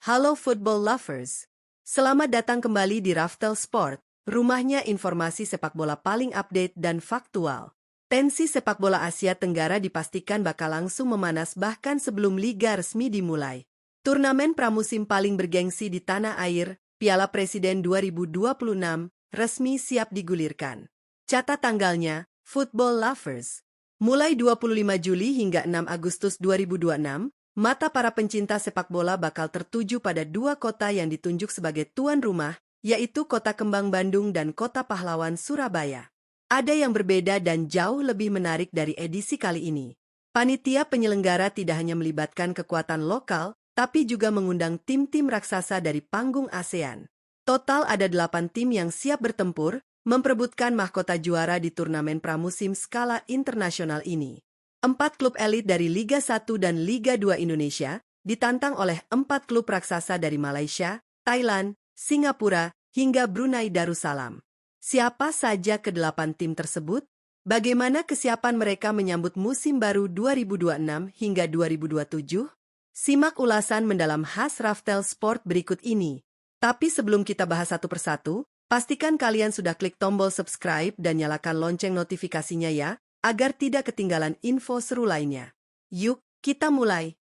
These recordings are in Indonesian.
Halo football lovers. Selamat datang kembali di Raftel Sport, rumahnya informasi sepak bola paling update dan faktual. Tensi sepak bola Asia Tenggara dipastikan bakal langsung memanas bahkan sebelum liga resmi dimulai. Turnamen pramusim paling bergengsi di tanah air, Piala Presiden 2026, resmi siap digulirkan. Catat tanggalnya, football lovers. Mulai 25 Juli hingga 6 Agustus 2026, mata para pencinta sepak bola bakal tertuju pada dua kota yang ditunjuk sebagai tuan rumah, yaitu Kota Kembang Bandung dan Kota Pahlawan Surabaya. Ada yang berbeda dan jauh lebih menarik dari edisi kali ini. Panitia penyelenggara tidak hanya melibatkan kekuatan lokal, tapi juga mengundang tim-tim raksasa dari panggung ASEAN. Total ada 8 tim yang siap bertempur, memperebutkan mahkota juara di turnamen pramusim skala internasional ini. 4 klub elit dari Liga 1 dan Liga 2 Indonesia ditantang oleh 4 klub raksasa dari Malaysia, Thailand, Singapura, hingga Brunei Darussalam. Siapa saja ke-8 tim tersebut? Bagaimana kesiapan mereka menyambut musim baru 2026 hingga 2027? Simak ulasan mendalam khas Raftel Sport berikut ini. Tapi sebelum kita bahas satu persatu, pastikan kalian sudah klik tombol subscribe dan nyalakan lonceng notifikasinya ya, agar tidak ketinggalan info seru lainnya. Yuk, kita mulai.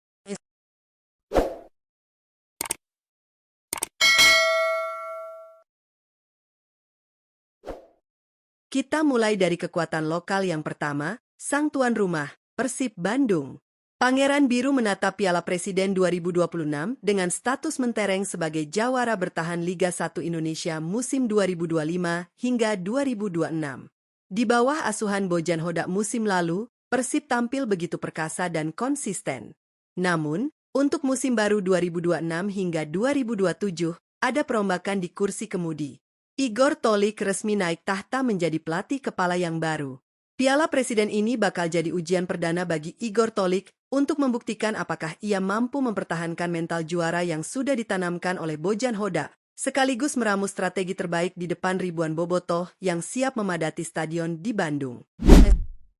Kita mulai dari kekuatan lokal yang pertama, sang tuan rumah, Persib Bandung. Pangeran Biru menatap Piala Presiden 2026 dengan status mentereng sebagai jawara bertahan Liga 1 Indonesia musim 2025 hingga 2026. Di bawah asuhan Bojan Hodak musim lalu, Persib tampil begitu perkasa dan konsisten. Namun, untuk musim baru 2026 hingga 2027, ada perombakan di kursi kemudi. Igor Tolik resmi naik tahta menjadi pelatih kepala yang baru. Piala Presiden ini bakal jadi ujian perdana bagi Igor Tolik untuk membuktikan apakah ia mampu mempertahankan mental juara yang sudah ditanamkan oleh Bojan Hodak, sekaligus meramu strategi terbaik di depan ribuan bobotoh yang siap memadati stadion di Bandung.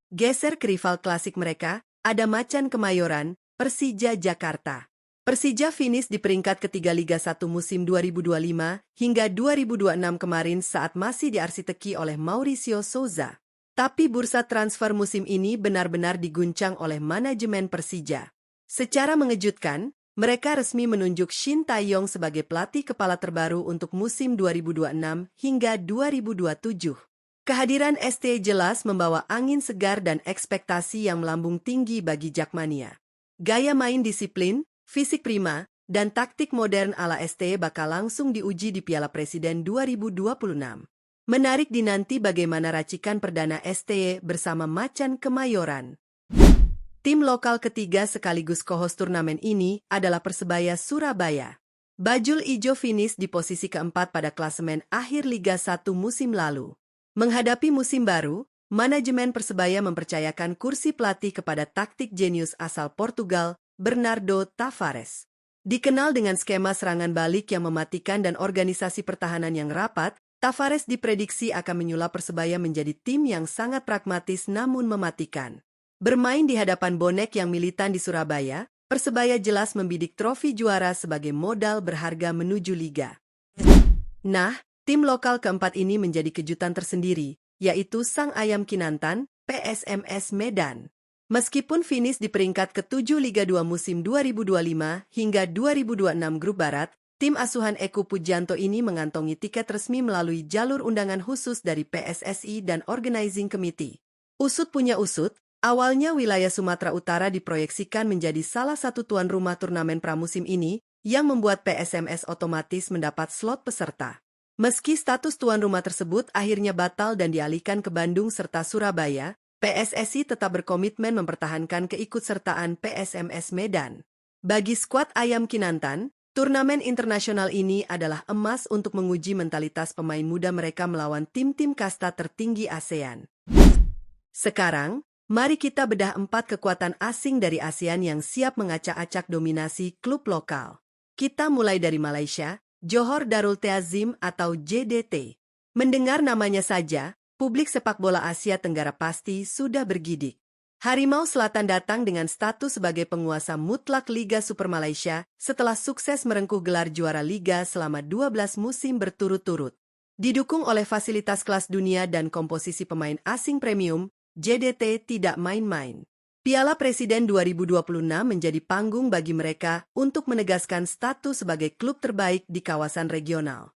Geser ke rival klasik mereka, ada Macan Kemayoran, Persija Jakarta. Persija finish di peringkat ketiga Liga 1 musim 2025 hingga 2026 kemarin saat masih diarsiteki oleh Mauricio Souza. Tapi bursa transfer musim ini benar-benar diguncang oleh manajemen Persija. Secara mengejutkan, mereka resmi menunjuk Shin Tae-yong sebagai pelatih kepala terbaru untuk musim 2026 hingga 2027. Kehadiran ST jelas membawa angin segar dan ekspektasi yang melambung tinggi bagi Jakmania. Gaya main disiplin, fisik prima, dan taktik modern ala ST bakal langsung diuji di Piala Presiden 2026. Menarik dinanti bagaimana racikan perdana STY bersama Macan Kemayoran. Tim lokal ketiga sekaligus co-host turnamen ini adalah Persebaya Surabaya. Bajul Ijo finish di posisi keempat pada klasemen akhir Liga 1 musim lalu. Menghadapi musim baru, manajemen Persebaya mempercayakan kursi pelatih kepada taktik jenius asal Portugal, Bernardo Tavares. Dikenal dengan skema serangan balik yang mematikan dan organisasi pertahanan yang rapat, Tavares diprediksi akan menyulap Persebaya menjadi tim yang sangat pragmatis namun mematikan. Bermain di hadapan bonek yang militan di Surabaya, Persebaya jelas membidik trofi juara sebagai modal berharga menuju liga. Nah, tim lokal keempat ini menjadi kejutan tersendiri, yaitu Sang Ayam Kinantan, PSMS Medan. Meskipun finish di peringkat ke-7 Liga 2 musim 2025 hingga 2026 Grup Barat, tim asuhan Eko Pujanto ini mengantongi tiket resmi melalui jalur undangan khusus dari PSSI dan Organizing Committee. Usut punya usut, awalnya wilayah Sumatera Utara diproyeksikan menjadi salah satu tuan rumah turnamen pramusim ini, yang membuat PSMS otomatis mendapat slot peserta. Meski status tuan rumah tersebut akhirnya batal dan dialihkan ke Bandung serta Surabaya, PSSI tetap berkomitmen mempertahankan keikutsertaan PSMS Medan. Bagi skuad Ayam Kinantan, turnamen internasional ini adalah emas untuk menguji mentalitas pemain muda mereka melawan tim-tim kasta tertinggi ASEAN. Sekarang, mari kita bedah 4 kekuatan asing dari ASEAN yang siap mengacak-acak dominasi klub lokal. Kita mulai dari Malaysia, Johor Darul Ta'zim atau JDT. Mendengar namanya saja, publik sepak bola Asia Tenggara pasti sudah bergidik. Harimau Selatan datang dengan status sebagai penguasa mutlak Liga Super Malaysia setelah sukses merengkuh gelar juara Liga selama 12 musim berturut-turut. Didukung oleh fasilitas kelas dunia dan komposisi pemain asing premium, JDT tidak main-main. Piala Presiden 2026 menjadi panggung bagi mereka untuk menegaskan status sebagai klub terbaik di kawasan regional.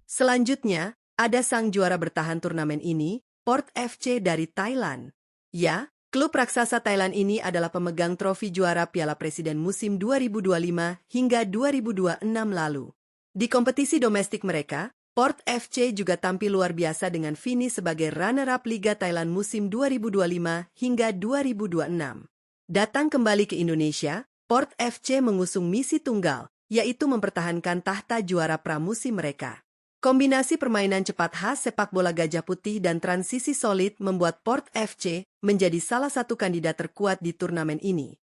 Selanjutnya, ada sang juara bertahan turnamen ini, Port FC dari Thailand. Ya, klub raksasa Thailand ini adalah pemegang trofi juara Piala Presiden musim 2025 hingga 2026 lalu. Di kompetisi domestik mereka, Port FC juga tampil luar biasa dengan finish sebagai runner-up Liga Thailand musim 2025 hingga 2026. Datang kembali ke Indonesia, Port FC mengusung misi tunggal, yaitu mempertahankan tahta juara pramusim mereka. Kombinasi permainan cepat khas sepak bola Gajah Putih dan transisi solid membuat Port FC menjadi salah satu kandidat terkuat di turnamen ini.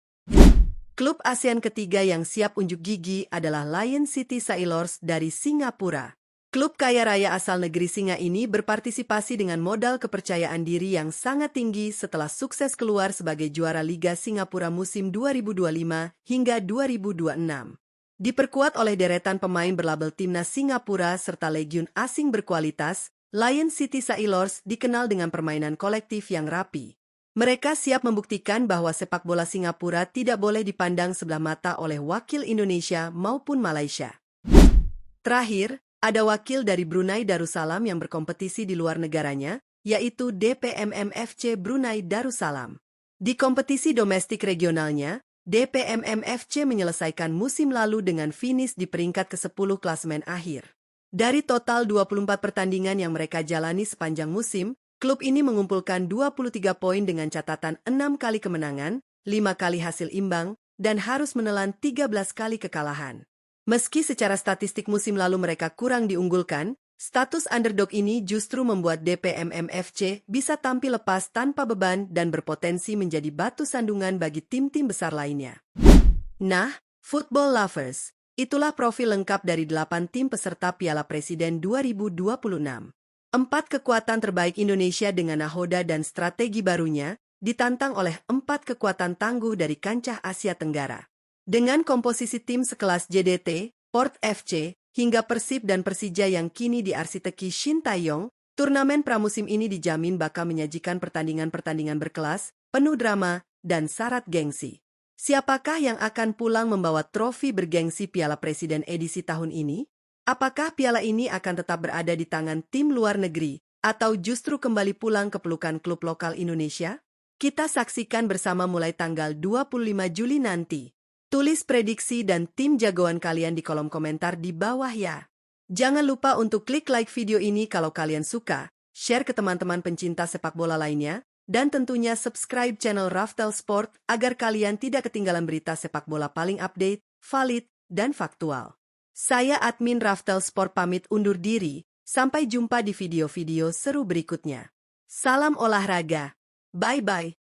Klub ASEAN ketiga yang siap unjuk gigi adalah Lion City Sailors dari Singapura. Klub kaya raya asal negeri singa ini berpartisipasi dengan modal kepercayaan diri yang sangat tinggi setelah sukses keluar sebagai juara Liga Singapura musim 2025 hingga 2026. Diperkuat oleh deretan pemain berlabel timnas Singapura serta legiun asing berkualitas, Lion City Sailors dikenal dengan permainan kolektif yang rapi. Mereka siap membuktikan bahwa sepak bola Singapura tidak boleh dipandang sebelah mata oleh wakil Indonesia maupun Malaysia. Terakhir, ada wakil dari Brunei Darussalam yang berkompetisi di luar negaranya, yaitu DPMM FC Brunei Darussalam. Di kompetisi domestik regionalnya, DPMM FC menyelesaikan musim lalu dengan finish di peringkat ke-10 klasemen akhir. Dari total 24 pertandingan yang mereka jalani sepanjang musim, klub ini mengumpulkan 23 poin dengan catatan 6 kali kemenangan, 5 kali hasil imbang, dan harus menelan 13 kali kekalahan. Meski secara statistik musim lalu mereka kurang diunggulkan, status underdog ini justru membuat DPMM FC bisa tampil lepas tanpa beban dan berpotensi menjadi batu sandungan bagi tim-tim besar lainnya. Nah, football lovers, itulah profil lengkap dari 8 tim peserta Piala Presiden 2026. 4 kekuatan terbaik Indonesia dengan nahoda dan strategi barunya ditantang oleh 4 kekuatan tangguh dari kancah Asia Tenggara. Dengan komposisi tim sekelas JDT, Port FC, hingga Persib dan Persija yang kini diarsiteki Shin Tae-yong, turnamen pramusim ini dijamin bakal menyajikan pertandingan-pertandingan berkelas, penuh drama, dan syarat gengsi. Siapakah yang akan pulang membawa trofi bergengsi Piala Presiden edisi tahun ini? Apakah piala ini akan tetap berada di tangan tim luar negeri, atau justru kembali pulang ke pelukan klub lokal Indonesia? Kita saksikan bersama mulai tanggal 25 Juli nanti. Tulis prediksi dan tim jagoan kalian di kolom komentar di bawah ya. Jangan lupa untuk klik like video ini kalau kalian suka, share ke teman-teman pencinta sepak bola lainnya, dan tentunya subscribe channel Raftel Sport agar kalian tidak ketinggalan berita sepak bola paling update, valid, dan faktual. Saya admin Raftel Sport pamit undur diri, sampai jumpa di video-video seru berikutnya. Salam olahraga. Bye-bye.